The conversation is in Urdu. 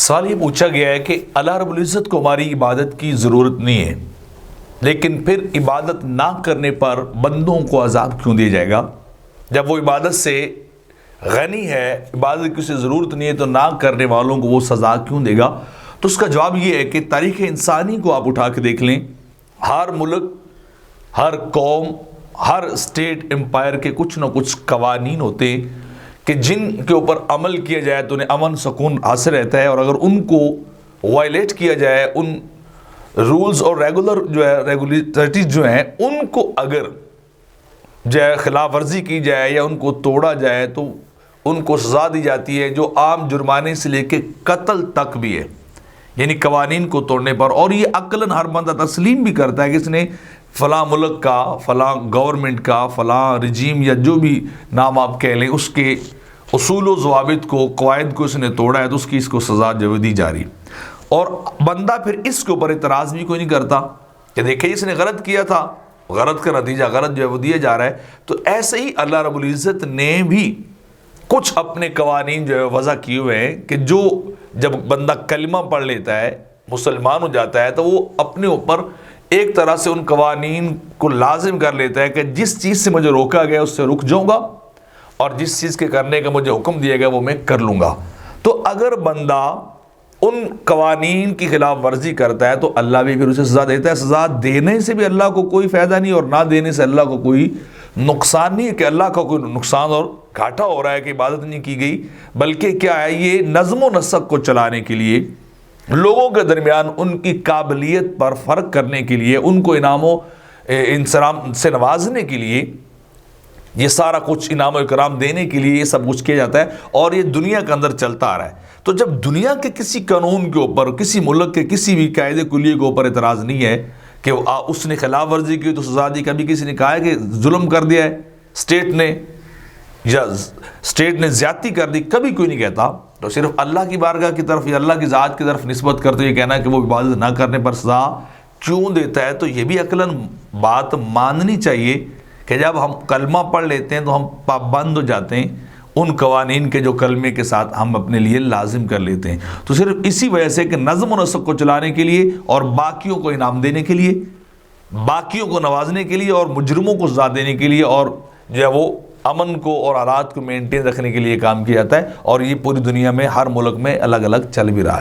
سوال یہ پوچھا گیا ہے کہ اللہ رب العزت کو ہماری عبادت کی ضرورت نہیں ہے، لیکن پھر عبادت نہ کرنے پر بندوں کو عذاب کیوں دیا جائے گا؟ جب وہ عبادت سے غنی ہے، عبادت کی اسے ضرورت نہیں ہے، تو نہ کرنے والوں کو وہ سزا کیوں دے گا؟ تو اس کا جواب یہ ہے کہ تاریخ انسانی کو آپ اٹھا کے دیکھ لیں، ہر ملک، ہر قوم، ہر اسٹیٹ امپائر کے کچھ نہ کچھ قوانین ہوتے ہیں کہ جن کے اوپر عمل کیا جائے تو انہیں امن سکون حاصل رہتا ہے، اور اگر ان کو وائلیٹ کیا جائے، ان رولز اور ریگولیٹریز جو ہیں ان کو اگر خلاف ورزی کی جائے یا ان کو توڑا جائے تو ان کو سزا دی جاتی ہے، جو عام جرمانے سے لے کے قتل تک بھی ہے، یعنی قوانین کو توڑنے پر۔ اور یہ عقلاً ہر بندہ تسلیم بھی کرتا ہے کہ اس نے فلاں ملک کا، فلاں گورنمنٹ کا، فلاں رجیم یا جو بھی نام آپ کہہ لیں، اس کے اصول و ضوابط کو، قواعد کو اس نے توڑا ہے تو اس کو سزا جو دی جا رہی۔ اور بندہ پھر اس کے اوپر اعتراض بھی کوئی نہیں کرتا کہ دیکھیں اس نے غلط کیا تھا، غلط کا نتیجہ غلط جو ہے وہ دیا جا رہا ہے۔ تو ایسے ہی اللہ رب العزت نے بھی کچھ اپنے قوانین جو ہے وضع کیے ہوئے ہیں کہ جو جب بندہ کلمہ پڑھ لیتا ہے، مسلمان ہو جاتا ہے، تو وہ اپنے اوپر ایک طرح سے ان قوانین کو لازم کر لیتا ہے کہ جس چیز سے مجھے روکا گیا اس سے رک جاؤں گا، اور جس چیز کے کرنے کا مجھے حکم دیا گیا وہ میں کر لوں گا۔ تو اگر بندہ ان قوانین کی خلاف ورزی کرتا ہے تو اللہ بھی پھر اسے سزا دیتا ہے۔ سزا دینے سے بھی اللہ کو کوئی فائدہ نہیں، اور نہ دینے سے اللہ کو کوئی نقصان نہیں ہے کہ اللہ کا کوئی نقصان اور گھاٹا ہو رہا ہے کہ عبادت نہیں کی گئی، بلکہ کیا ہے، یہ نظم و نسق کو چلانے کے لیے، لوگوں کے درمیان ان کی قابلیت پر فرق کرنے کے لیے، ان کو انعام و انعام سے نوازنے کے لیے، یہ سارا کچھ انعام و اکرام دینے کے لیے یہ سب کچھ کیا جاتا ہے، اور یہ دنیا کے اندر چلتا آ رہا ہے۔ تو جب دنیا کے کسی قانون کے اوپر، کسی ملک کے کسی بھی قاعدے کلیے کے اوپر اعتراض نہیں ہے کہ اس نے خلاف ورزی کی تو سزا دی، کبھی کسی نے کہا ہے کہ ظلم کر دیا ہے اسٹیٹ نے یا اسٹیٹ نے زیادتی کر دی، کبھی کوئی نہیں کہتا، تو صرف اللہ کی بارگاہ کی طرف یا اللہ کی ذات کی طرف نسبت کرتے یہ کہنا ہے کہ وہ عبادت نہ کرنے پر سزا کیوں دیتا ہے۔ تو یہ بھی عقلاً بات ماننی چاہیے کہ جب ہم کلمہ پڑھ لیتے ہیں تو ہم پابند ہو جاتے ہیں ان قوانین کے جو کلمے کے ساتھ ہم اپنے لیے لازم کر لیتے ہیں۔ تو صرف اسی وجہ سے کہ نظم و نسق کو چلانے کے لیے، اور باقیوں کو انعام دینے کے لیے، باقیوں کو نوازنے کے لیے، اور مجرموں کو سزا دینے کے لیے، اور جو ہے وہ امن کو اور حالات کو مینٹین رکھنے کے لیے کام کیا جاتا ہے، اور یہ پوری دنیا میں ہر ملک میں الگ الگ چل بھی رہا ہے۔